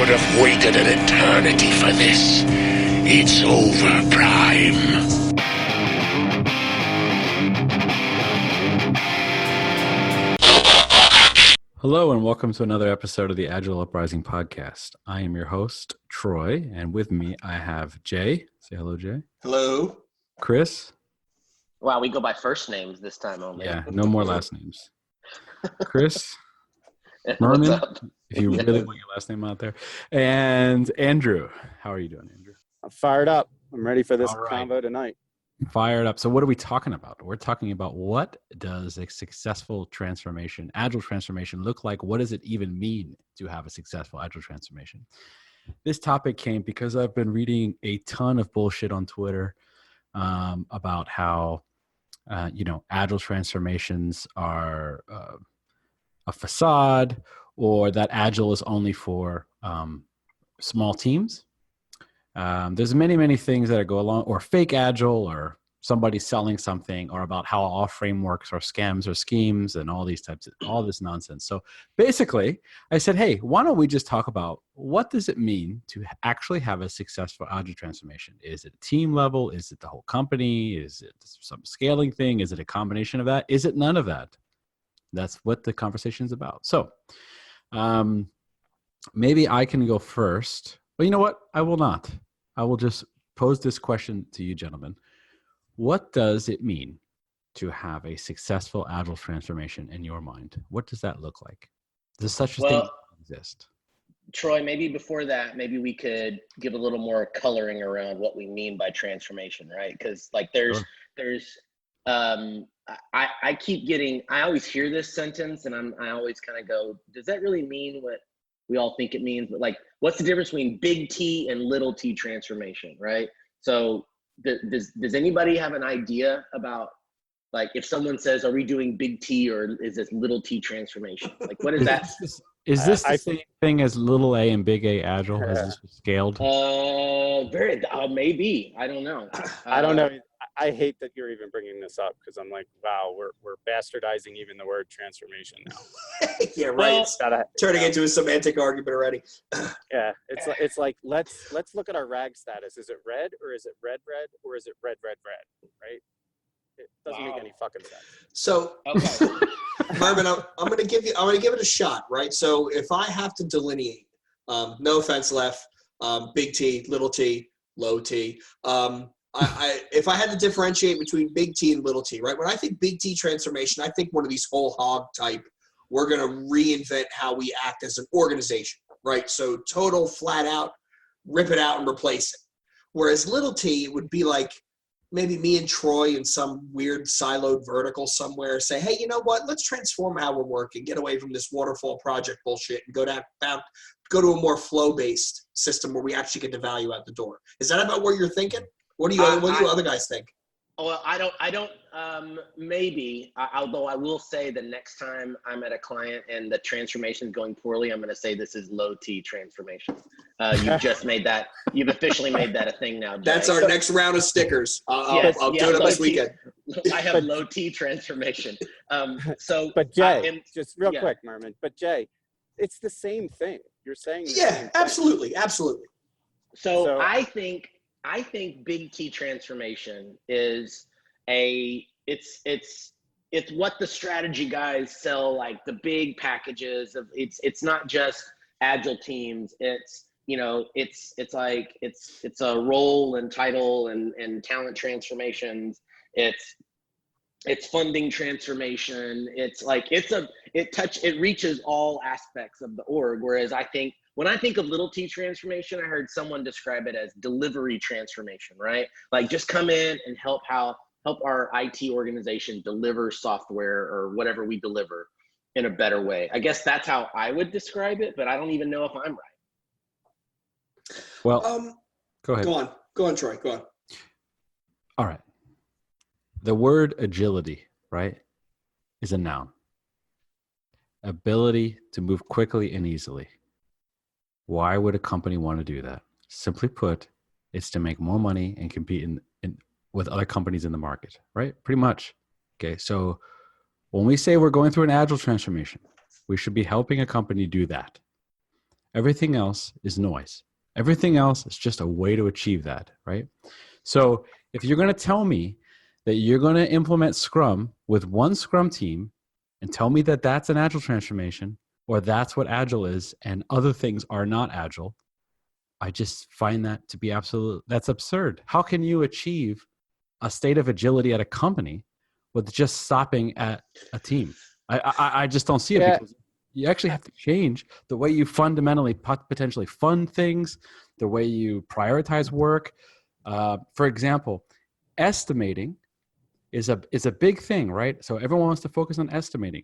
would have waited an eternity for this. It's over, Prime. Hello and welcome to another episode of the Agile Uprising podcast. I am your host, Troy, and with me I have Jay. Say hello, Jay. Hello. Chris. Wow, we go by first names this time only. Yeah, no more last names. Chris Murman, if you really want your last name out there. And Andrew. How are you doing, Andrew? I'm fired up. I'm ready for this All right. convo tonight. Fired up. So what are we talking about? We're talking about what does a successful transformation, agile transformation look like? What does it even mean to have a successful agile transformation? This topic came because I've been reading a ton of bullshit on Twitter about how, agile transformations are a facade, or that agile is only for small teams. There's many things that go along, or fake agile, or somebody selling something, or about how all frameworks are scams or schemes and all this nonsense. So basically I said, hey, why don't we just talk about what does it mean to actually have a successful agile transformation? Is it team level? Is it the whole company? Is it some scaling thing? Is it a combination of that? Is it none of that? That's what the conversation is about. So maybe I can go first. But you know what? I will not. I will just pose this question to you, gentlemen. What does it mean to have a successful agile transformation in your mind? What does that look like? Does such a thing exist? Troy, maybe before that, maybe we could give a little more coloring around what we mean by transformation, right? Because I keep getting, I always hear this sentence and I always kind of go, does that really mean what we all think it means? But like, what's the difference between big T and little T transformation, right? So does anybody have an idea about, like, if someone says, are we doing big T or is this little T transformation? Like, what is that? Is this the same thing as little a and big A agile? Has this scaled? Maybe. I don't know. I don't know. I hate that you're even bringing this up because I'm like, wow, we're bastardizing even the word transformation now. Yeah, right. Well, it's turning into a semantic argument already. Yeah, it's like let's look at our RAG status. Is it red or is it red or is it red? Right? It doesn't make any fucking sense. So, Okay. Murman, I'm gonna give it a shot, right? So if I have to delineate, no offense, Leff, big T, little T, low T. If I had to differentiate between big T and little T, right? When I think big T transformation, I think one of these whole hog type, we're going to reinvent how we act as an organization, right? So total, flat out, rip it out and replace it. Whereas little T, it would be like maybe me and Troy in some weird siloed vertical somewhere say, hey, you know what? Let's transform how we're working, get away from this waterfall project bullshit and go to a more flow-based system where we actually get the value out the door. Is that about what you're thinking? What do you other guys think? Well, I don't, maybe, although I will say the next time I'm at a client and the transformation is going poorly, I'm going to say this is low T transformation. You've officially made that a thing now, Jay. That's our next round of stickers. I'll do it this weekend. I have low T transformation. But Jay, just real quick, Merman, but Jay, it's the same thing. You're saying the same thing. Absolutely. So I think big T transformation is it's what the strategy guys sell, like the big packages of it's not just agile teams. It's a role and title and talent transformations. It's funding transformation. It reaches all aspects of the org. Whereas when I think of little T transformation, I heard someone describe it as delivery transformation, right? Like just come in and help our IT organization deliver software or whatever we deliver in a better way. I guess that's how I would describe it, but I don't even know if I'm right. Well, go ahead. Go on, Troy. Go on. All right. The word agility, right, is a noun. Ability to move quickly and easily. Why would a company want to do that? Simply put, it's to make more money and compete with other companies in the market, right? Pretty much. Okay, so when we say we're going through an agile transformation, we should be helping a company do that. Everything else is noise. Everything else is just a way to achieve that, right? So if you're going to tell me that you're going to implement Scrum with one Scrum team and tell me that that's an Agile transformation, or that's what Agile is and other things are not Agile, I just find that to be that's absurd. How can you achieve a state of agility at a company with just stopping at a team? I just don't see it, because you actually have to change the way you fundamentally potentially fund things, the way you prioritize work. For example, estimating is a big thing, right? So everyone wants to focus on estimating.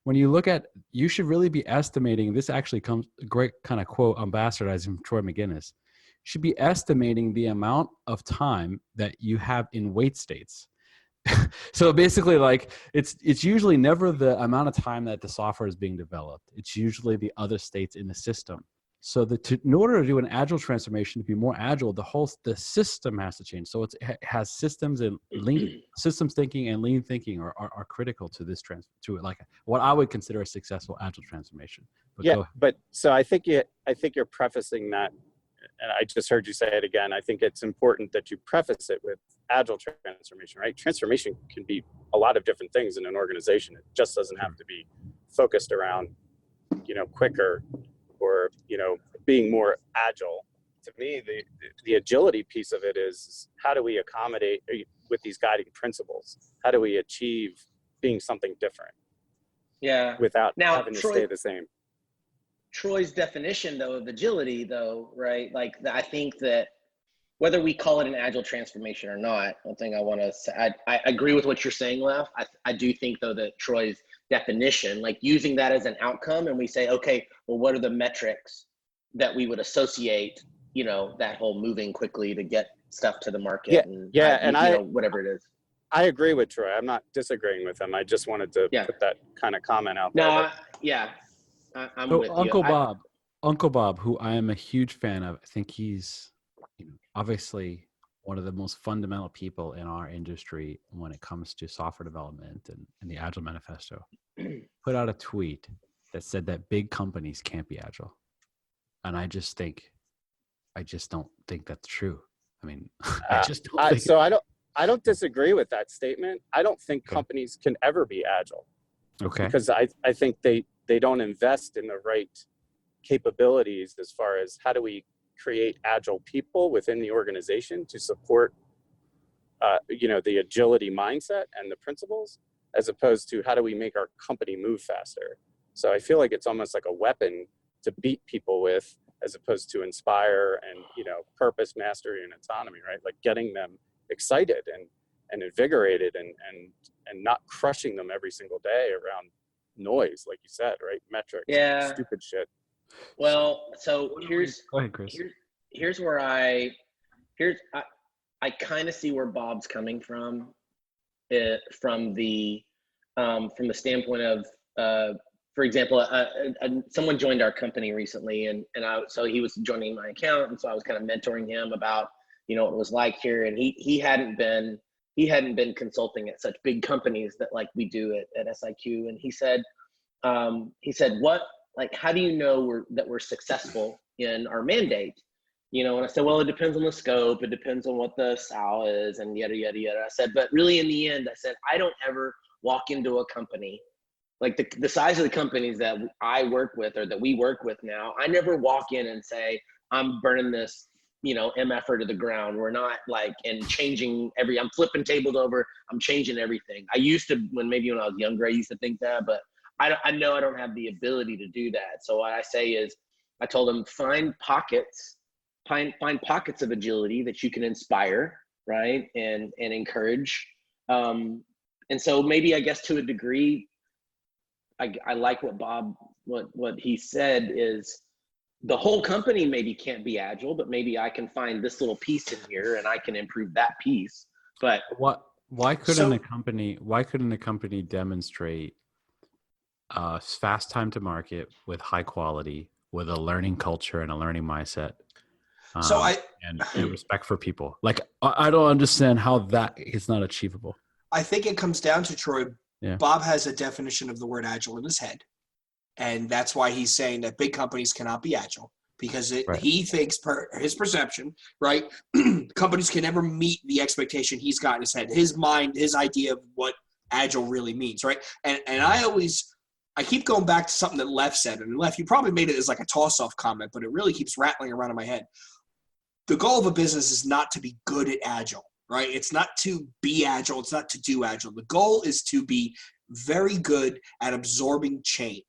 When you look at, you should really be estimating, this actually comes, a great kind of quote, I'm bastardizing from Troy McGinnis, you should be estimating the amount of time that you have in wait states. So basically, like, it's usually never the amount of time that the software is being developed. It's usually the other states in the system. So in order to do an Agile transformation, to be more Agile, the system has to change. So it has systems, and systems thinking and lean thinking are critical to this to like what I would consider a successful Agile transformation. But so I think you're prefacing that, and I just heard you say it again. I think it's important that you preface it with Agile transformation, right? Transformation can be a lot of different things in an organization. It just doesn't have to be focused around, quicker or, being more Agile. To me, the agility piece of it is, how do we accommodate with these guiding principles? How do we achieve being something different? Yeah. Without now, having to stay the same. Troy's definition, though, of agility, though, right? Like, I think that whether we call it an Agile transformation or not, one thing I want to say, I agree with what you're saying, Leff. I do think, though, that Troy's definition, like using that as an outcome, and we say, okay, well, what are the metrics that we would associate, that whole moving quickly to get stuff to the market, whatever it is. I agree with Troy. I'm not disagreeing with him. I just wanted to put that kind of comment out there. I'm so with Uncle Bob, who I am a huge fan of, I think he's obviously one of the most fundamental people in our industry when it comes to software development and the Agile Manifesto, put out a tweet that said that big companies can't be Agile. And I just don't think that's true. I mean, I just don't think I don't disagree with that statement. I don't think companies can ever be Agile. Okay. Because I think they don't invest in the right capabilities as far as how do we create Agile people within the organization to support, the agility mindset and the principles, as opposed to how do we make our company move faster. So I feel like it's almost like a weapon to beat people with, as opposed to inspire and, purpose, mastery, and autonomy, right? Like getting them excited and invigorated and not crushing them every single day around noise, like you said, right? Metrics, stupid shit. Well, so here's go ahead, Chris. Here's where I kind of see where Bob's coming from, from the standpoint of, for example, someone joined our company recently, and so he was joining my account, and so I was kind of mentoring him about what it was like here, and he hadn't been consulting at such big companies that like we do at SIQ, and he said what, like, how do you know that we're successful in our mandate? And I said, well, it depends on the scope, it depends on what the SAL is, and yada yada yada. I said, but really in the end, I said, I don't ever walk into a company, like the size of the companies that I work with or that we work with now, I never walk in and say, I'm burning this MFR to the ground. We're not like, and changing I'm flipping tables over, I'm changing everything. I used to, when I was younger, I used to think that, but I know I don't have the ability to do that. So what I say is, I told them, find pockets of agility that you can inspire, right? And encourage. And so maybe, I guess, to a degree, I like what Bob, what he said is, the whole company maybe can't be Agile, but maybe I can find this little piece in here and I can improve that piece. But why couldn't a company demonstrate fast time to market with high quality, with a learning culture and a learning mindset, and respect for people? Like, I don't understand how that is not achievable. I think it comes down to, Troy, Yeah. Bob has a definition of the word Agile in his head. And that's why he's saying that big companies cannot be agile, because he thinks, his perception, right, companies can never meet the expectation he's got in his head, his mind, his idea of what agile really means, right? And I keep going back to something that Leff said, and Leff, you probably made it as like a toss-off comment, but it really keeps rattling around in my head. The goal of a business is not to be good at agile, right? It's not to be agile. It's not to do agile. The goal is to be very good at absorbing change,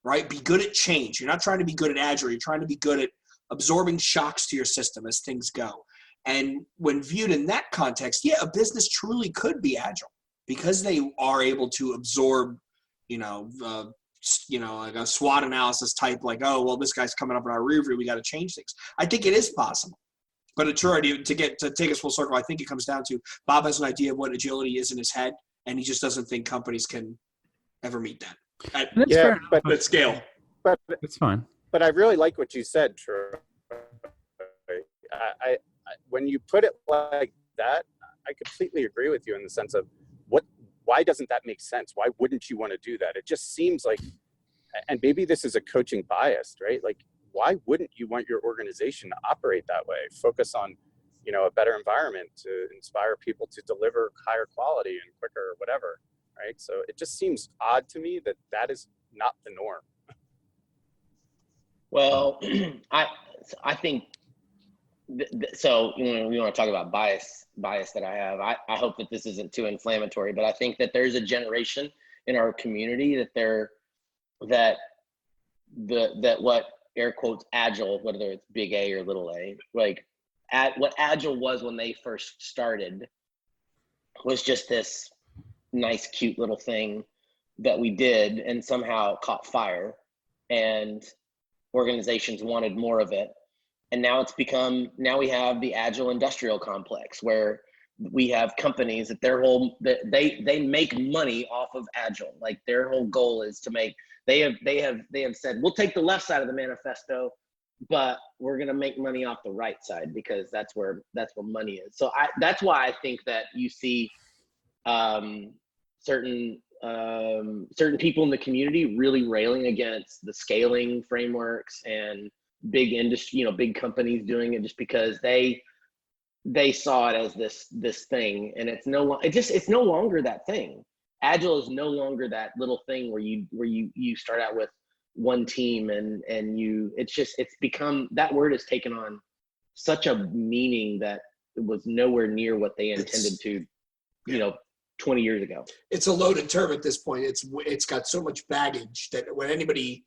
right? Be good at change. You're not trying to be good at agile. You're trying to be good at absorbing shocks to your system as things go. And when viewed in that context, yeah, a business truly could be agile because they are able to absorb, like a SWOT analysis type, like, oh, well, this guy's coming up in our rear view, we got to change things. I think it is possible. But to take us full circle, I think it comes down to Bob has an idea of what agility is in his head, and he just doesn't think companies can ever meet that. But at scale. But it's fine. But I really like what you said, Troy. I when you put it like that, I completely agree with you in the sense of why doesn't that make sense? Why wouldn't you want to do that? It just seems like, and maybe this is a coaching bias, right? Like, why wouldn't you want your organization to operate that way? Focus on, a better environment to inspire people to deliver higher quality and quicker or whatever, right? So it just seems odd to me that is not the norm. Well, I think, so we want to talk about bias that I have. I hope that this isn't too inflammatory, but I think that there's a generation in our community that what air quotes agile, whether it's big A or little a, like what agile was when they first started was just this nice, cute little thing that we did and somehow caught fire, and organizations wanted more of it. And now we have the Agile industrial complex where we have companies that they make money off of Agile. Like their whole goal is to make, they have said, we'll take the left side of the manifesto, but we're going to make money off the right side because that's where money is. So that's why I think that you see certain people in the community really railing against the scaling frameworks and big industry, big companies doing it just because they saw it as this thing, and it's no longer that thing. Agile is no longer that little thing where you start out with one team and it's become, that word has taken on such a meaning that it was nowhere near what they intended to 20 years ago. It's a loaded term at this point. It's got so much baggage that when anybody,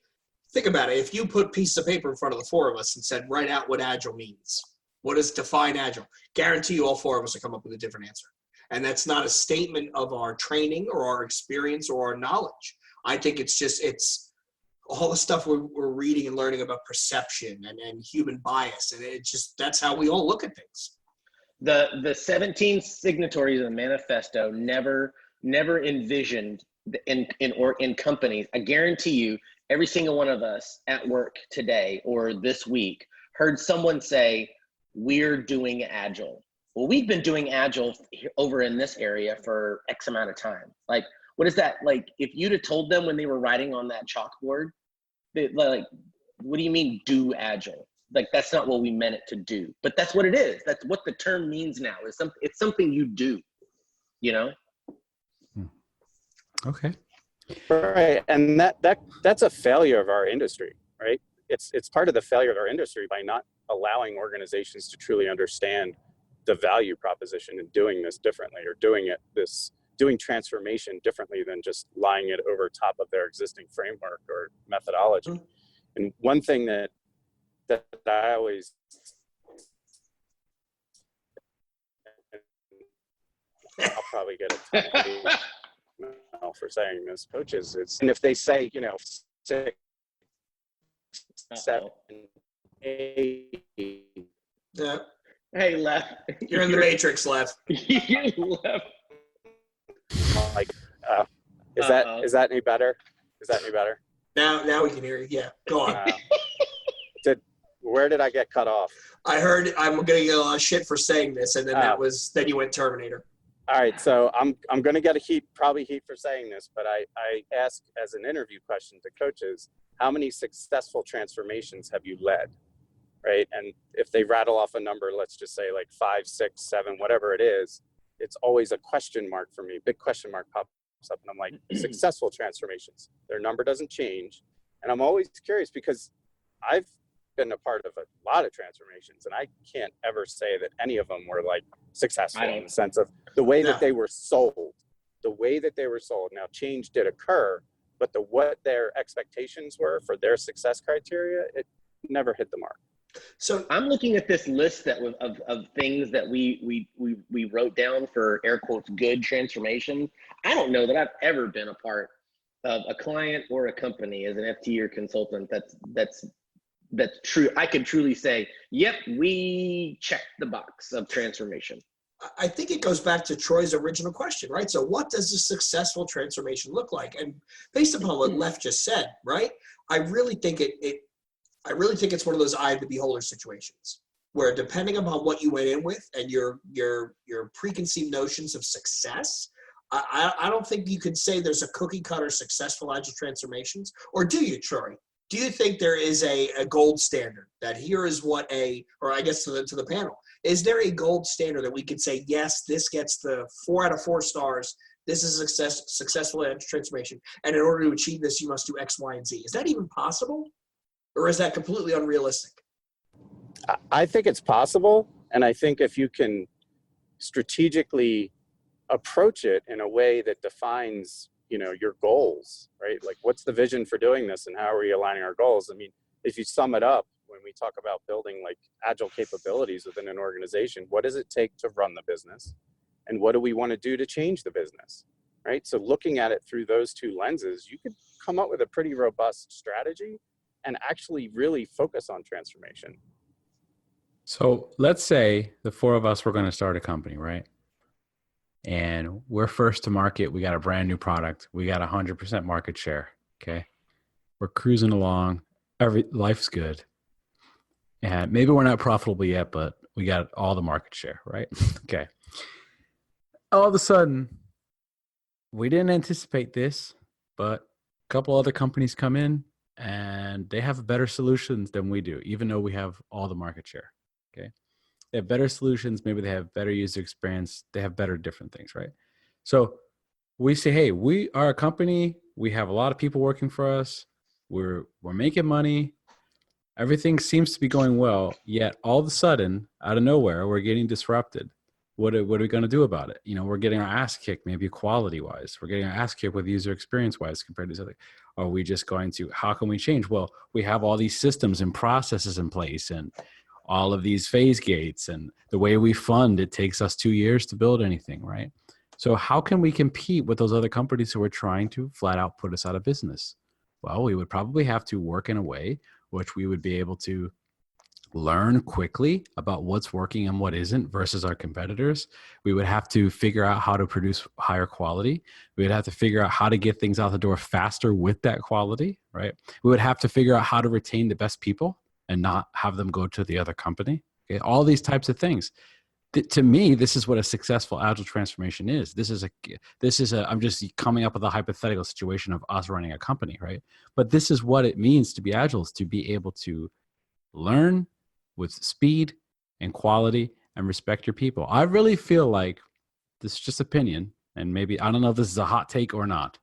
think about it, if you put pieces of paper in front of the four of us and said, write out what agile means, what does define agile? Guarantee you all four of us will come up with a different answer. And that's not a statement of our training or our experience or our knowledge. I think it's all the stuff we're reading and learning about perception and human bias. And that's how we all look at things. The 17 signatories of the manifesto never envisioned in companies. I guarantee you, every single one of us at work today or this week heard someone say, we're doing Agile. Well, we've been doing Agile over in this area for X amount of time. Like, what is that? Like, if you'd have told them when they were writing on that chalkboard, like, what do you mean do Agile? Like, that's not what we meant it to do. But that's what it is. That's what the term means now. It's something you do, Okay. Right, and that's a failure of our industry, right? It's part of the failure of our industry by not allowing organizations to truly understand the value proposition and doing this differently, or doing transformation differently than just lying it over top of their existing framework or methodology. Mm-hmm. And one thing that I always I'll probably get a ton of hate for saying this, coaches. And if they say, 6, 7, 8. Yeah. Hey, Leff. You're in the matrix, Leff. Leff. Like, is that any better? Is that any better? Now we can hear you. Yeah, go on. Where did I get cut off? I heard I'm going to get a lot of shit for saying this, and then then you went Terminator. All right, so I'm going to get heat for saying this, but I ask as an interview question to coaches, how many successful transformations have you led, right? And if they rattle off a number, let's just say like 5, 6, 7, whatever it is, it's always a question mark for me. Big question mark pops up, and I'm like, successful transformations. Their number doesn't change. And I'm always curious because I've been a part of a lot of transformations, and I can't ever say that any of them were like successful in the sense of the way that they were sold. The way that they were sold. Now, change did occur, but what their expectations were for their success criteria, it never hit the mark. So I'm looking at this list of things that we wrote down for air quotes good transformation. I don't know that I've ever been a part of a client or a company as an FT or consultant that's true. I could truly say, yep, we checked the box of transformation. I think it goes back to Troy's original question, right? So what does a successful transformation look like? And based upon what Leff just said, right? I really think it's one of those eye of the beholder situations where depending upon what you went in with and your preconceived notions of success, I don't think you could say there's a cookie cutter successful agile transformations. Or do you, Troy? Do you think there is a gold standard that here is what or I guess to the panel, is there a gold standard that we could say, yes, this gets the 4 out of 4 stars. This is a successful agile transformation. And in order to achieve this, you must do X, Y, and Z. Is that even possible? Or is that completely unrealistic? I think it's possible. And I think if you can strategically approach it in a way that defines, your goals, right? Like what's the vision for doing this and how are we aligning our goals? I mean, if you sum it up, when we talk about building like agile capabilities within an organization, what does it take to run the business? And what do we want to do to change the business, right? So looking at it through those two lenses, you could come up with a pretty robust strategy and actually really focus on transformation. So let's say the 4 of us were going to start a company, right? And we're first to market. We got a brand new product. We got 100% market share. Okay. We're cruising along. Life's good. And maybe we're not profitable yet, but we got all the market share, right? Okay. All of a sudden, we didn't anticipate this, but a couple other companies come in and they have better solutions than we do, even though we have all the market share. Okay. They have better solutions. Maybe they have better user experience. They have better different things, right? So we say, hey, we are a company. We have a lot of people working for us. We're making money. Everything seems to be going well. Yet all of a sudden, out of nowhere, we're getting disrupted. What are we going to do about it? We're getting our ass kicked, maybe quality wise. We're getting our ass kicked with user experience wise compared to other. Are we just going to? How can we change? Well, we have all these systems and processes in place, and all of these phase gates, and the way we fund, it takes us 2 years to build anything, right? So how can we compete with those other companies who are trying to flat out put us out of business? Well, we would probably have to work in a way which we would be able to learn quickly about what's working and what isn't versus our competitors. We would have to figure out how to produce higher quality. We would have to figure out how to get things out the door faster with that quality, right? We would have to figure out how to retain the best people and not have them go to the other company. Okay, all these types of things. To me, this is what a successful agile transformation is. This is I'm just coming up with a hypothetical situation of us running a company, right? But this is what it means to be agile, is to be able to learn with speed and quality and respect your people. I really feel like, this is just opinion, and maybe, I don't know if this is a hot take or not,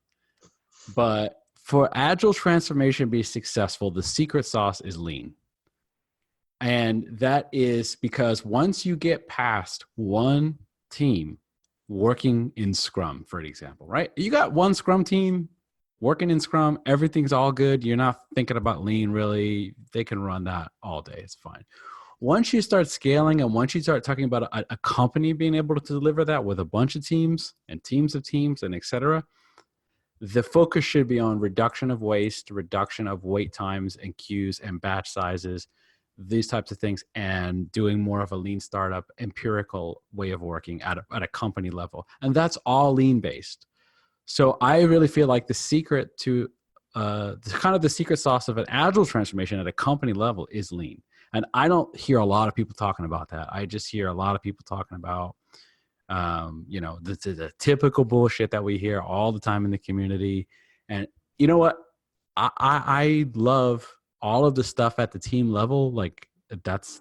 but for agile transformation to be successful, the secret sauce is lean. And that is because once you get past one team working in Scrum, for example, right? You got one Scrum team working in Scrum, everything's all good. You're not thinking about lean really. They can run that all day. It's fine. Once you start scaling and once you start talking about a company being able to deliver that with a bunch of teams and teams of teams and et cetera, the focus should be on reduction of waste, reduction of wait times and queues and batch sizes, these types of things, and doing more of a lean startup, empirical way of working at a company level. And that's all lean based. So I really feel like the secret to the secret sauce of an agile transformation at a company level is lean. And I don't hear a lot of people talking about that. I just hear a lot of people talking about, the typical bullshit that we hear all the time in the community. And you know what? I love all of the stuff at the team level. Like that's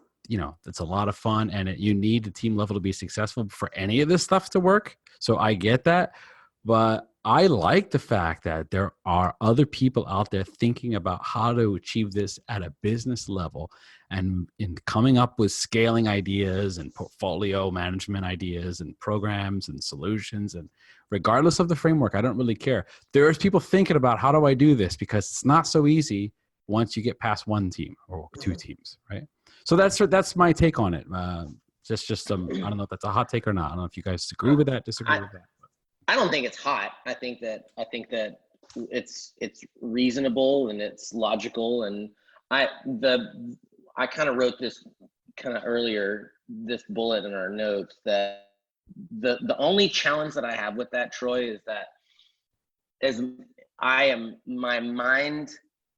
a lot of fun, and you need the team level to be successful for any of this stuff to work. So I get that, but I like the fact that there are other people out there thinking about how to achieve this at a business level, and in coming up with scaling ideas and portfolio management ideas and programs and solutions. And regardless of the framework, I don't really care. There's people thinking about how do I do this, because it's not so easy once you get past one team or two teams, right? So that's my take on it. Just I don't know if that's a hot take or not. I don't know if you guys agree with that, disagree with that. I don't think it's hot. I think that it's reasonable and it's logical. And I kind of wrote this kind of earlier, this bullet in our notes, that the only challenge that I have with that, Troy, is that my mind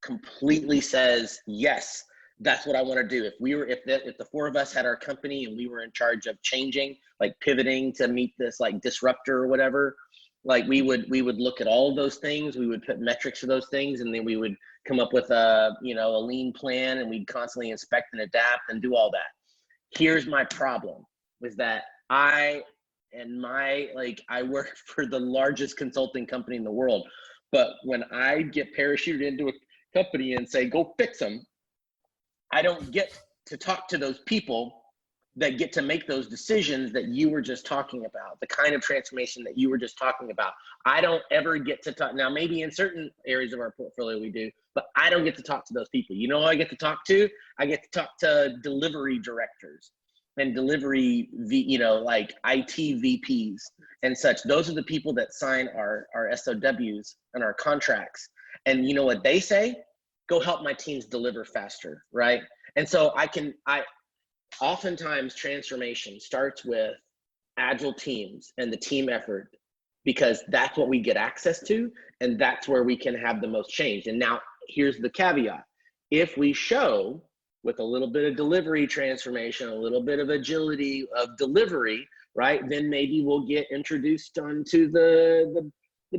completely says, yes, that's what I want to do. If the four of us had our company and we were in charge of changing, like pivoting to meet this like disruptor or whatever, like we would look at all of those things. We would put metrics for those things, and then we would come up with a lean plan, and we'd constantly inspect and adapt and do all that. Here's my problem, is that I work for the largest consulting company in the world, but when I get parachuted into a company and say, go fix them, I don't get to talk to those people that get to make those decisions that you were just talking about, the kind of transformation that you were just talking about. I don't ever get to talk. Now, maybe in certain areas of our portfolio we do, but I don't get to talk to those people. You know who I get to talk to? I get to talk to delivery directors and delivery, like IT VPs and such. Those are the people that sign our SOWs and our contracts. And you know what they say? Go help my teams deliver faster, right? And so oftentimes transformation starts with agile teams and the team effort, because that's what we get access to, and that's where we can have the most change. And now here's the caveat. If we show with a little bit of delivery transformation, a little bit of agility of delivery, right, then maybe we'll get introduced onto the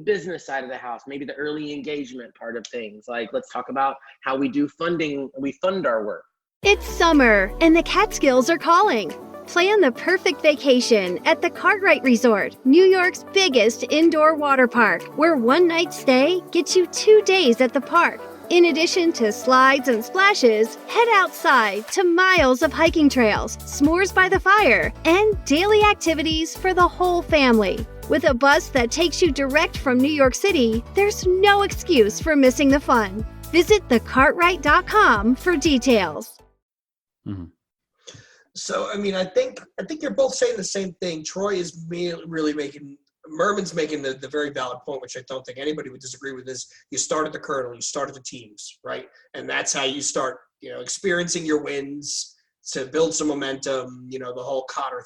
business side of the house, maybe the early engagement part of things. Like, let's talk about how we do funding, we fund our work. It's summer, and the Catskills are calling. Plan the perfect vacation at the Cartwright Resort, New York's biggest indoor water park, where one night stay gets you 2 days at the park. In addition to slides and splashes, head outside to miles of hiking trails, s'mores by the fire, and daily activities for the whole family. With a bus that takes you direct from New York City, there's no excuse for missing the fun. Visit thecartwright.com for details. Mm-hmm. So, I mean, I think you're both saying the same thing. Troy is really making, Murman's making the very valid point, which I don't think anybody would disagree with, is you start at the kernel, you start at the teams, right? And that's how you start, experiencing your wins to build some momentum, the whole Cotter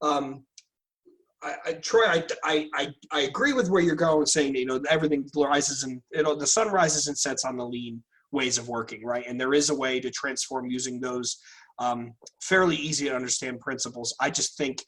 thing. Troy, I agree with where you're going, saying, everything rises and, the sun rises and sets on the lean ways of working, right? And there is a way to transform using those fairly easy to understand principles. I just think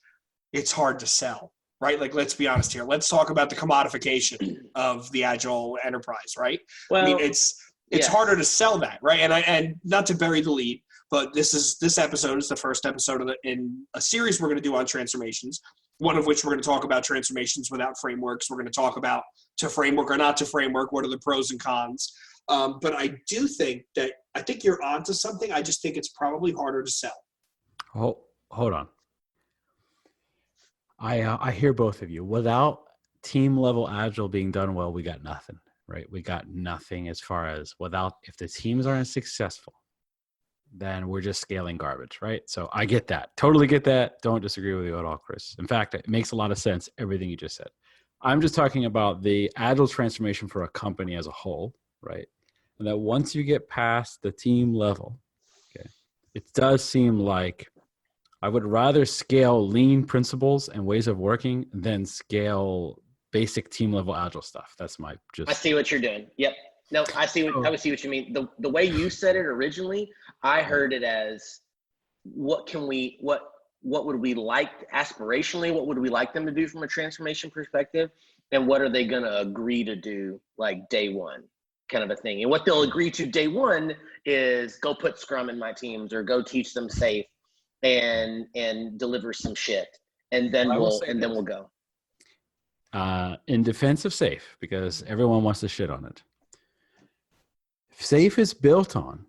it's hard to sell, right? Like, let's be honest here. Let's talk about the commodification of the Agile enterprise, right? Well, I mean, it's harder to sell that, right? And not to bury the lead, but this episode is the first episode in a series we're going to do on transformations. One of which we're going to talk about transformations without frameworks. We're going to talk about to framework or not to framework. What are the pros and cons? But I do think you're onto something. I just think it's probably harder to sell. Oh, hold on. I hear both of you. Without team level Agile being done well, we got nothing, right? We got nothing as far as if the teams aren't successful, then we're just scaling garbage, right? So I get that. Totally get that. Don't disagree with you at all, Chris. In fact, it makes a lot of sense, everything you just said. I'm just talking about the Agile transformation for a company as a whole, right? And that once you get past the team level, okay, it does seem like I would rather scale lean principles and ways of working than scale basic team level Agile stuff. That's my I see what you're doing. Yep. No, I see what you mean. The way you said it originally, I heard it as what would we like aspirationally? What would we like them to do from a transformation perspective? And what are they going to agree to do like day one? kind of a thing. And what they'll agree to day one is go put Scrum in my teams, or go teach them safe and deliver some shit. And then we'll go. In defense of safe, because everyone wants to shit on it. Safe is built on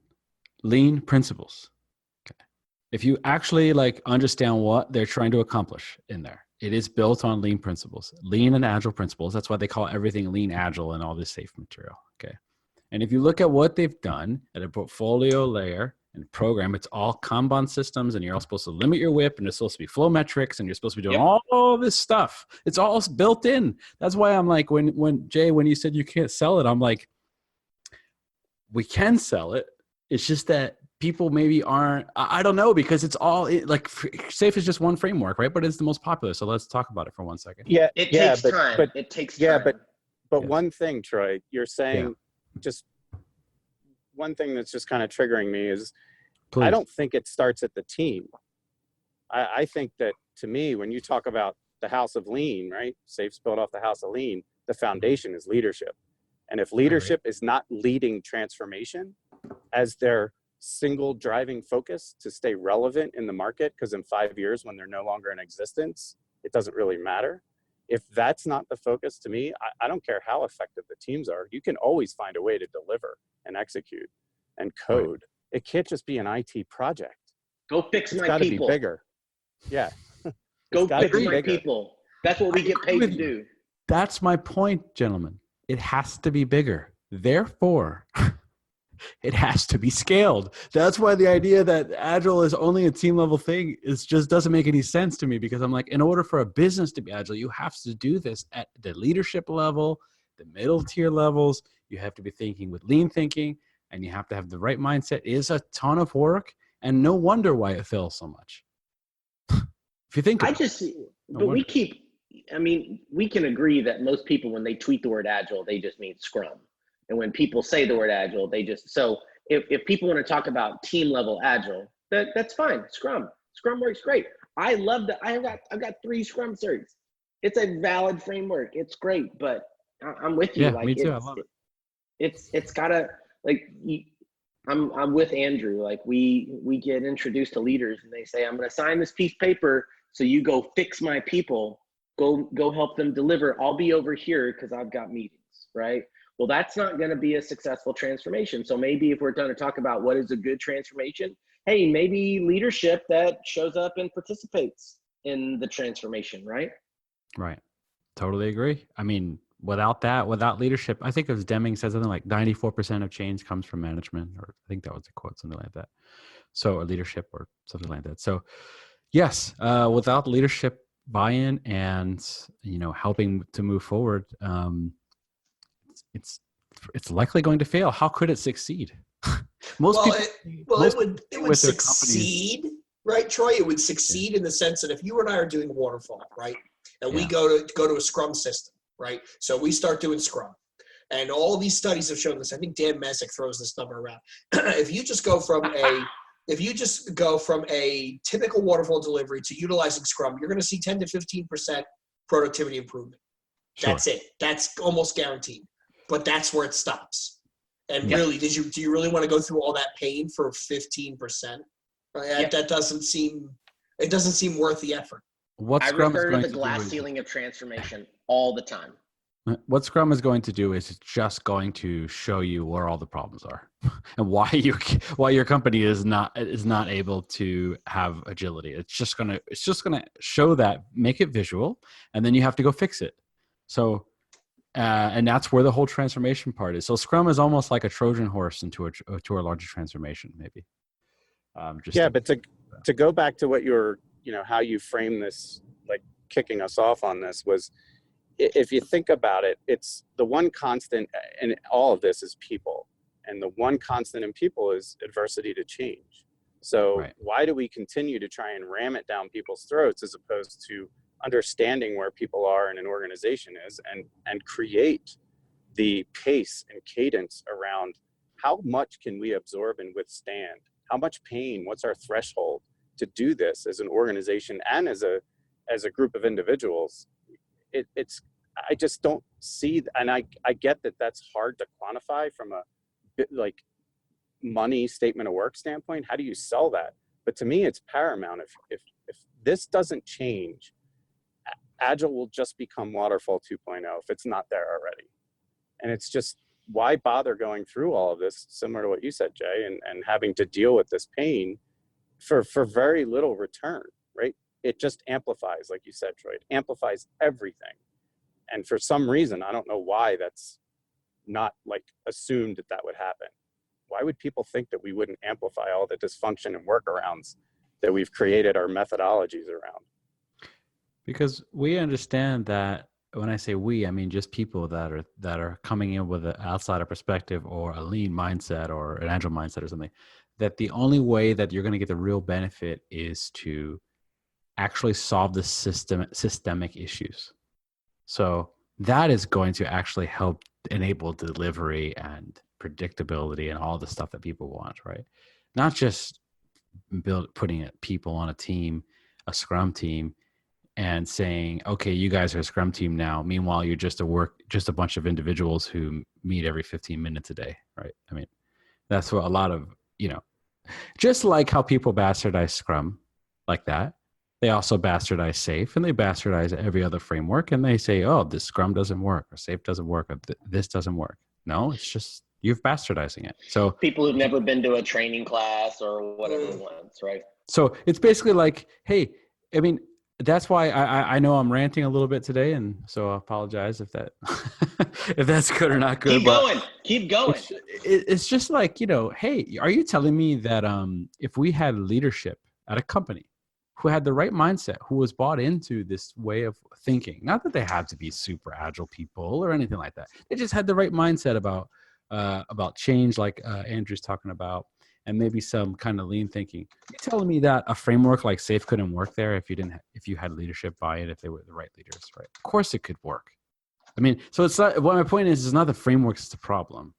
lean principles. Okay. If you actually like understand what they're trying to accomplish in there, it is built on lean principles, lean and agile principles. That's why they call everything lean, agile, and all this safe material. Okay. And if you look at what they've done at a portfolio layer and program, it's all Kanban systems, and you're all supposed to limit your WIP, and there's supposed to be flow metrics, and you're supposed to be doing all this stuff. It's all built in. That's why I'm like, when Jay, when you said you can't sell it, I'm like, we can sell it. It's just that people maybe aren't, I don't know, because it's all like safe is just one framework, right? But it's the most popular. So let's talk about it for 1 second. It takes time. It takes time. But one thing, Troy, you're saying just one thing that's just kind of triggering me is Please. I don't think it starts at the team. I think that, to me, when you talk about the house of lean, right? Safe's built off the house of lean. The foundation is leadership. And if leadership is not leading transformation as their single driving focus to stay relevant in the market, because in 5 years when they're no longer in existence, it doesn't really matter. If that's not the focus, to me, I don't care how effective the teams are. You can always find a way to deliver and execute and code. It can't just be an IT project. Go fix It's my got to be people. bigger. Yeah. Go fix my bigger. people. That's what we get paid to do. That's my point, gentlemen. It has to be bigger. Therefore, it has to be scaled. That's why the idea that Agile is only a team level thing is just doesn't make any sense to me, because I'm like, in order for a business to be Agile, you have to do this at the leadership level, the middle tier levels. You have to be thinking with lean thinking, and you have to have the right mindset. It is a ton of work, and no wonder why it fails so much. If you think about we can agree that most people, when they tweet the word Agile, they just mean Scrum. And when people say the word Agile, they just, so if people want to talk about team level Agile, that's fine. Scrum works great. I love that. I've got 3 Scrum certs. It's a valid framework. It's great, but I'm with you. Yeah, like, me too. I love it. It's gotta, like, I'm with Andrew. Like, we get introduced to leaders and they say, I'm going to sign this piece of paper, so you go fix my people, go help them deliver. I'll be over here because I've got meetings, right? Well, that's not going to be a successful transformation. So maybe if we're going to talk about what is a good transformation, hey, maybe leadership that shows up and participates in the transformation, right? Right. Totally agree. I mean, without leadership, I think as Deming said something like 94% of change comes from management, or I think that was a quote, something like that. So, or leadership or something like that. So yes, without leadership buy-in and, helping to move forward, it's likely going to fail. How could it succeed? It would succeed, right, Troy? It would succeed in the sense that if you and I are doing waterfall, right, and we go to a Scrum system, right? So we start doing Scrum, and all these studies have shown this. I think Dan Messick throws this number around. If you just go from a typical waterfall delivery to utilizing Scrum, you're going to see 10 to 15% productivity improvement. Sure. That's it. That's almost guaranteed. But that's where it stops. And really, do you really want to go through all that pain for 15%? That doesn't seem worth the effort. I refer to the glass ceiling of transformation all the time. What Scrum is going to do is it's just going to show you where all the problems are and why your company is not able to have agility. It's just gonna show that, make it visual, and then you have to go fix it. So, and that's where the whole transformation part is. So Scrum is almost like a Trojan horse to a larger transformation, maybe. But to go back to what how you frame this, like kicking us off on this, was, if you think about it, it's the one constant in all of this is people. And the one constant in people is adversity to change. So why do we continue to try and ram it down people's throats as opposed to understanding where people are in an organization is and create the pace and cadence around how much can we absorb and withstand? How much pain? What's our threshold to do this as an organization and as a group of individuals? I just don't see, and I get that that's hard to quantify from a like money statement of work standpoint. How do you sell that? But to me, it's paramount. If this doesn't change, Agile will just become Waterfall 2.0 if it's not there already. And it's just, why bother going through all of this, similar to what you said, Jay, and having to deal with this pain for very little return, right? It just amplifies, like you said, Troy, it amplifies everything. And for some reason, I don't know why that's not like assumed that would happen. Why would people think that we wouldn't amplify all the dysfunction and workarounds that we've created our methodologies around? Because we understand that, when I say we, I mean just people that are coming in with an outsider perspective or a lean mindset or an agile mindset or something, that the only way that you're going to get the real benefit is to actually solve the systemic issues. So that is going to actually help enable delivery and predictability and all the stuff that people want, right? Not just putting people on a team, a Scrum team, and saying, okay, you guys are a Scrum team now. Meanwhile, you're just a bunch of individuals who meet every 15 minutes a day, right? I mean, that's what a lot of, just like how people bastardize Scrum like that, they also bastardize SAFe, and they bastardize every other framework, and they say, oh, this Scrum doesn't work, or SAFe doesn't work, or this doesn't work. No, it's just, you're bastardizing it. So people who've never been to a training class or whatever once, right? So it's basically like, hey, I mean, that's why I know I'm ranting a little bit today, and so I apologize if that if that's good or not good. Keep going. It's just like, hey, are you telling me that if we had leadership at a company who had the right mindset, who was bought into this way of thinking, not that they had to be super agile people or anything like that, they just had the right mindset about change, like Andrew's talking about, and maybe some kind of lean thinking. You're telling me that a framework like SAFe couldn't work there if you had leadership buy-in, if they were the right leaders, right? Of course it could work. I mean, so it's not, what my point is, it's not the frameworks, it's the problem.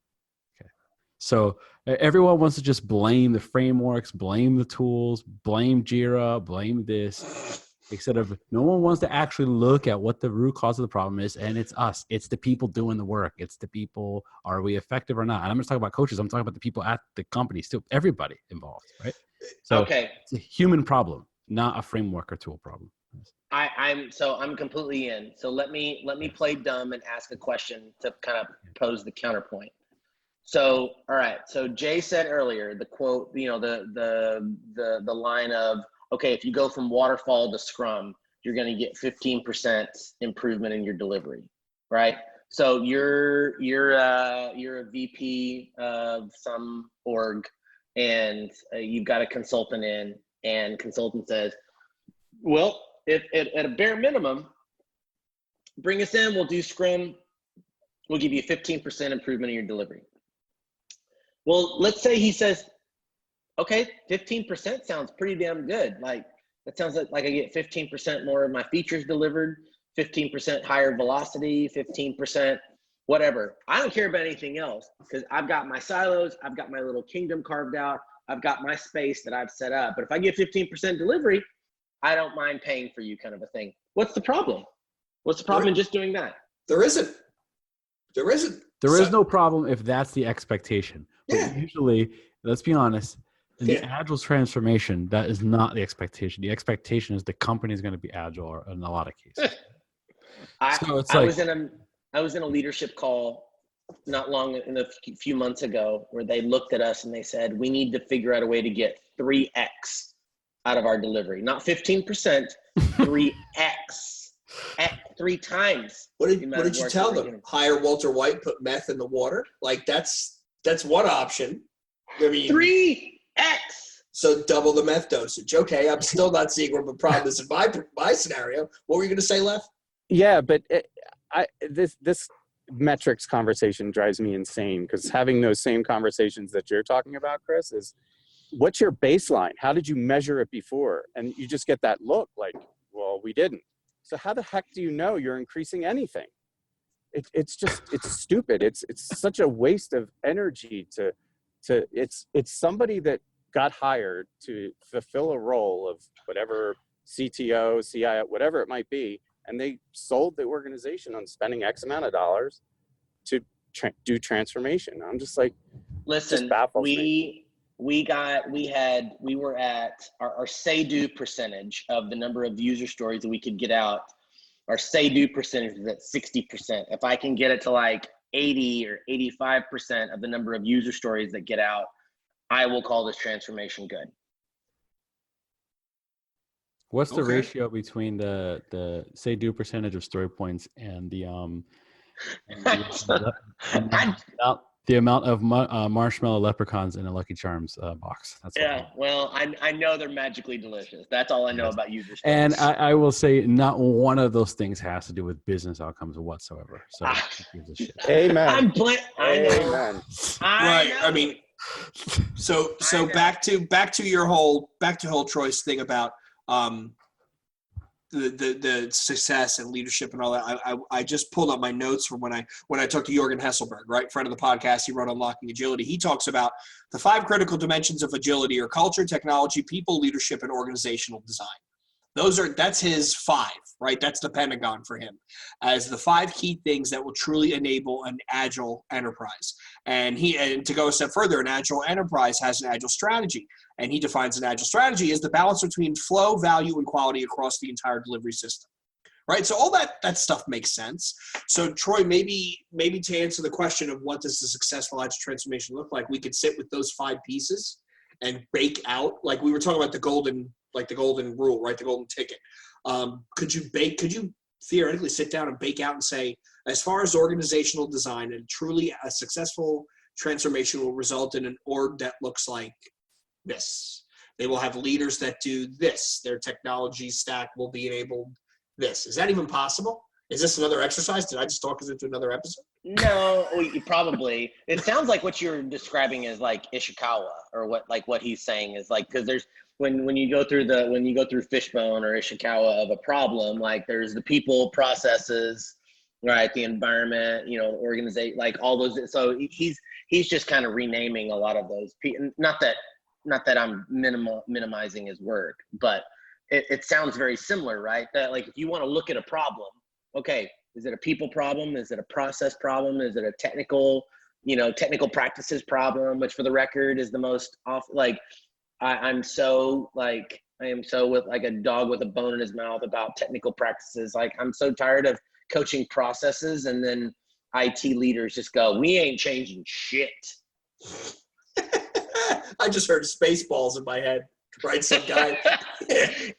Okay. So everyone wants to just blame the frameworks, blame the tools, blame Jira, blame this, instead of, no one wants to actually look at what the root cause of the problem is, and it's us. It's the people doing the work. It's the people, are we effective or not? And I'm just talking about coaches. I'm talking about the people at the company, still everybody involved, right? So okay, it's a human problem, not a framework or tool problem. I'm completely in. So let me play dumb and ask a question to kind of pose the counterpoint. So, all right. So Jay said earlier, the quote, the line of, okay, if you go from waterfall to Scrum, you're going to get 15% improvement in your delivery, right? So you're a VP of some org, and you've got a consultant in, and consultant says, well, if at a bare minimum, bring us in, we'll do Scrum, we'll give you 15% improvement in your delivery. Well, let's say he says, okay, 15% sounds pretty damn good. Like, that sounds like I get 15% more of my features delivered, 15% higher velocity, 15%, whatever. I don't care about anything else, because I've got my silos, I've got my little kingdom carved out, I've got my space that I've set up. But if I get 15% delivery, I don't mind paying for you, kind of a thing. What's the problem? What's the problem in just doing that? There isn't. There is no problem if that's the expectation. But usually, let's be honest, in the Agile transformation, that is not the expectation. The expectation is the company is going to be Agile in a lot of cases. I was in a leadership call not long, a few months ago, where they looked at us and they said, we need to figure out a way to get 3x out of our delivery. Not 15%, 3x. At 3 times. What did you tell them? Hire Walter White, put meth in the water? Like, that's one option. I mean, 3x. So double the meth dosage. Okay, I'm still not seeing where the problem is in my scenario. What were you going to say, Leff? Yeah, but this metrics conversation drives me insane, because having those same conversations that you're talking about, Chris, is what's your baseline? How did you measure it before? And you just get that look like, well, we didn't. So how the heck do you know you're increasing anything? It's stupid. It's such a waste of energy it's somebody that got hired to fulfill a role of whatever CTO, CIO, whatever it might be, and they sold the organization on spending X amount of dollars to do transformation. I'm just like, listen, just baffles me. we were at our say-do percentage of the number of user stories that we could get out. Our say-do percentage is at 60%. If I can get it to like 80 or 85% of the number of user stories that get out, I will call this transformation good. What's the ratio between the say do percentage of story points and the the amount of marshmallow leprechauns in a Lucky Charms box? That's well, I know they're magically delicious. That's all I know about user stories. And I will say not one of those things has to do with business outcomes whatsoever. So who gives a shit? Amen. Amen. Right. I mean, so back to your whole Troy's thing about the success and leadership and all that. I just pulled up my notes from when I talked to Jorgen Hesselberg, right, friend of the podcast. He wrote Unlocking Agility. He talks about the 5 critical dimensions of agility are culture, technology, people, leadership, and organizational design. That's his 5, right? That's the Pentagon for him as the 5 key things that will truly enable an agile enterprise. And to go a step further, an agile enterprise has an agile strategy. And he defines an agile strategy as the balance between flow, value, and quality across the entire delivery system. Right? So all that stuff makes sense. So Troy, maybe to answer the question of what does a successful agile transformation look like, we could sit with those 5 pieces and bake out, like we were talking about the golden rule, right? The golden ticket. Could you theoretically sit down and bake out and say, as far as organizational design, and truly a successful transformation will result in an org that looks like this. They will have leaders that do this. Their technology stack will be enabled this. Is that even possible? Is this another exercise? Did I just talk us into another episode? No, probably. It sounds like what you're describing is like Ishikawa, or what he's saying is like, because there's when you go through Fishbone or Ishikawa of a problem, like there's the people, processes, right, the environment, organization, like all those. So he's just kind of renaming a lot of those. Not that I'm minimizing his work, but it sounds very similar, right? That like if you want to look at a problem, okay, is it a people problem? Is it a process problem? Is it a technical practices problem? Which, for the record, is the most off. Like, I am so with like a dog with a bone in his mouth about technical practices. Like, I'm so tired of coaching processes and then IT leaders just go, "We ain't changing shit." I just heard Spaceballs in my head. Right, some guy.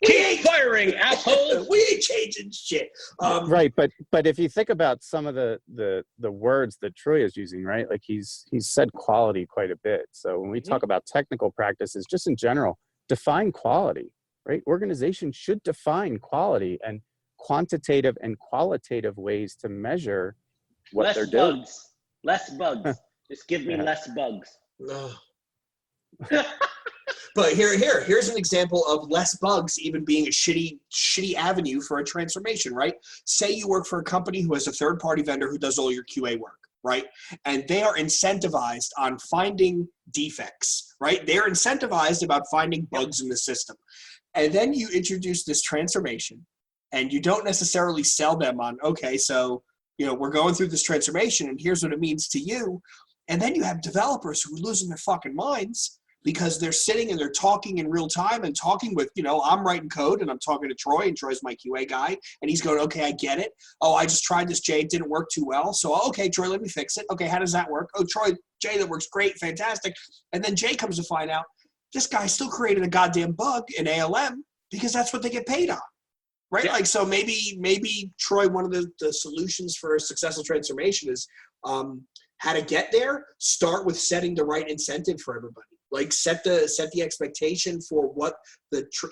Keep firing, asshole. We ain't changing shit. Right, but if you think about some of the words that Troy is using, right? Like he's said quality quite a bit. So when we talk about technical practices, just in general, define quality, right? Organizations should define quality and quantitative and qualitative ways to measure what they're doing. Less bugs. Just give me less bugs. No. But here's an example of less bugs even being a shitty avenue for a transformation, right? Say you work for a company who has a third-party vendor who does all your QA work, right? And they are incentivized on finding defects, right? They're incentivized about finding bugs in the system. And then you introduce this transformation, and you don't necessarily sell them on, okay, so, we're going through this transformation, and here's what it means to you. And then you have developers who are losing their fucking minds because they're sitting and they're talking in real time and talking with, I'm writing code and I'm talking to Troy, and Troy's my QA guy, and he's going, okay, I get it. Oh, I just tried this, Jay. It didn't work too well. So, okay, Troy, let me fix it. Okay, how does that work? Oh, Troy, Jay, that works great, fantastic. And then Jay comes to find out this guy still created a goddamn bug in ALM because that's what they get paid on. Right? Yeah. Like, so maybe Troy, one of the solutions for a successful transformation is how to get there. Start with setting the right incentive for everybody. Like set the expectation for what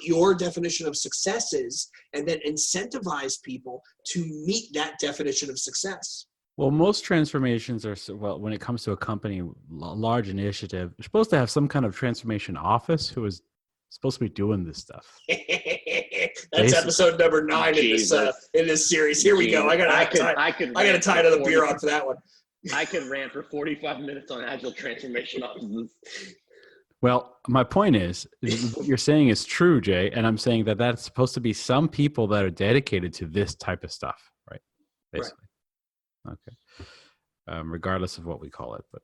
your definition of success is, and then incentivize people to meet that definition of success. Well, most transformations are, when it comes to a company, large initiative, you're supposed to have some kind of transformation office who is supposed to be doing this stuff. That's episode number 9 in this series. Here we go. I gotta tie another beer on for that one. I could rant for 45 minutes on agile transformation offices. Well, my point is what you're saying is true, Jay, and I'm saying that that's supposed to be some people that are dedicated to this type of stuff, right? Basically. Right. Okay. Regardless of what we call it, but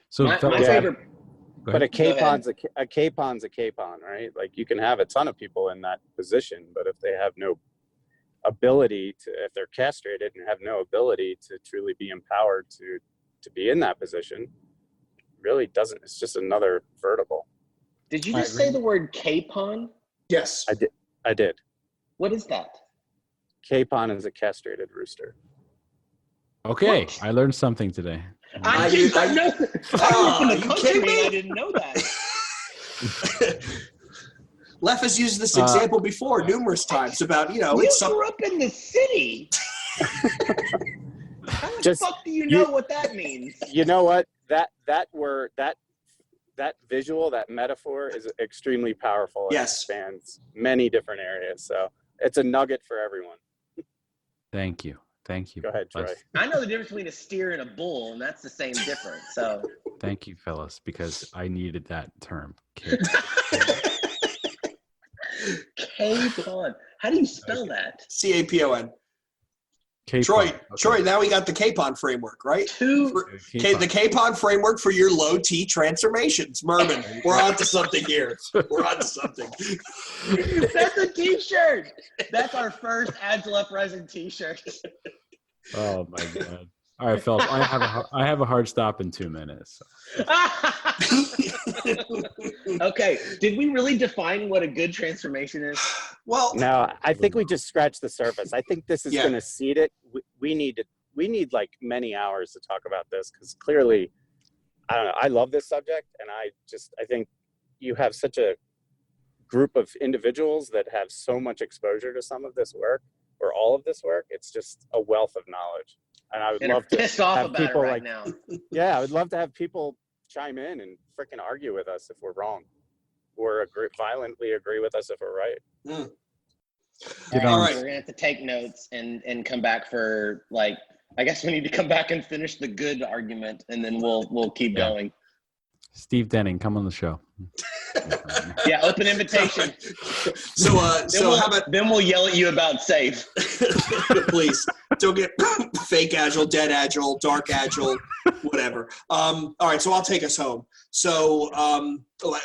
so My favorite. But a capon's a capon, right? Like you can have a ton of people in that position, but if they have no ability to, if they're castrated and have no ability to truly be empowered to be in that position, really doesn't. It's just another vertical. Did you just say the word capon? Yes. I did. What is that? Capon is a castrated rooster. Okay, What? I learned something today. I didn't know. Are you kidding me? I didn't know that. Leff has used this example before numerous times about, You grew up in the city. How the fuck do you know what that means? You know what? That word, that visual, that metaphor is extremely powerful. And Yes. spans many different areas. So it's a nugget for everyone. Thank you. Go ahead, Troy. I know the difference between a steer and a bull, and that's the same difference. So Thank you, fellas, because I needed that term. capon. How do you spell that? CAPON. Capon. Troy, now we got the capon framework, right? The capon framework for your low T transformations. Murman, we're on to something here. We're on to something. That's a t-shirt. That's our first Agile Uprising t-shirt. Oh my god! All right, fellas, I have a hard stop in 2 minutes. So. Okay, did we really define what a good transformation is? Well, No, I think we just scratched the surface. I think this is going to seed it. We need like many hours to talk about this because clearly, I don't know. I love this subject, and I think you have such a group of individuals that have so much exposure to some of this work or all of this work. It's just a wealth of knowge, and I would love to pissed off have about people it right now. Yeah, I would love to have people chime in and freaking argue with us if we're wrong, or violently agree with us if we're right. All right, we're gonna have to take notes and come back for like. I guess we need to come back and finish the good argument, and then we'll keep going. Steve Denning, come on the show. Yeah, open invitation. So how about then we'll yell at you about safe. please don't get fake Agile, dead Agile, dark Agile, whatever. All right, so I'll take us home. So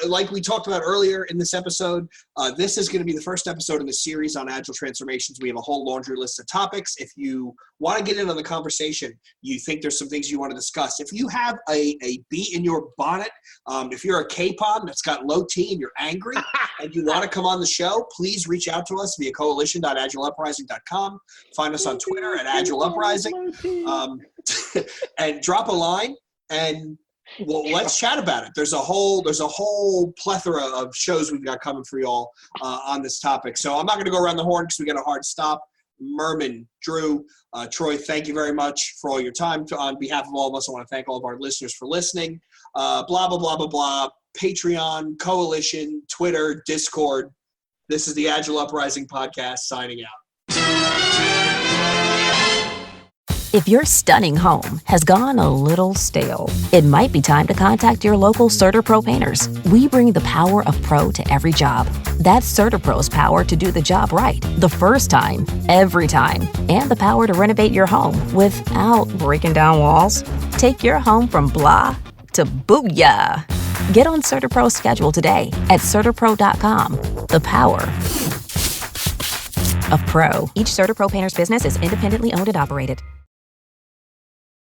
like we talked about earlier in this episode, this is going to be the first episode in the series on Agile transformations. We have a whole laundry list of topics. If you want to get in on the conversation, you think there's some things you want to discuss. If you have a bee in your bonnet, if you're a capon that's got low T and you're angry and you want to come on the show, please reach out to us via coalition.agileuprising.com. Find us on Twitter at Agile Uprising, and drop a line and let's chat about it. There's a whole plethora of shows we've got coming for y'all on this topic. So I'm not going to go around the horn because we got a hard stop. Murman, Drew, Troy, thank you very much for all your time. On behalf of all of us, I want to thank all of our listeners for listening. Blah, blah, blah, blah, blah. Patreon, Coalition, Twitter, Discord. This is the Agile Uprising podcast signing out. If your stunning home has gone a little stale, it might be time to contact your local CertaPro painters. We bring the power of pro to every job. That's CertaPro's power to do the job right, the first time, every time, and the power to renovate your home without breaking down walls. Take your home from blah to booyah. Get on CertaPro's schedule today at CertaPro.com. The power of pro. Each CertaPro painter's business is independently owned and operated.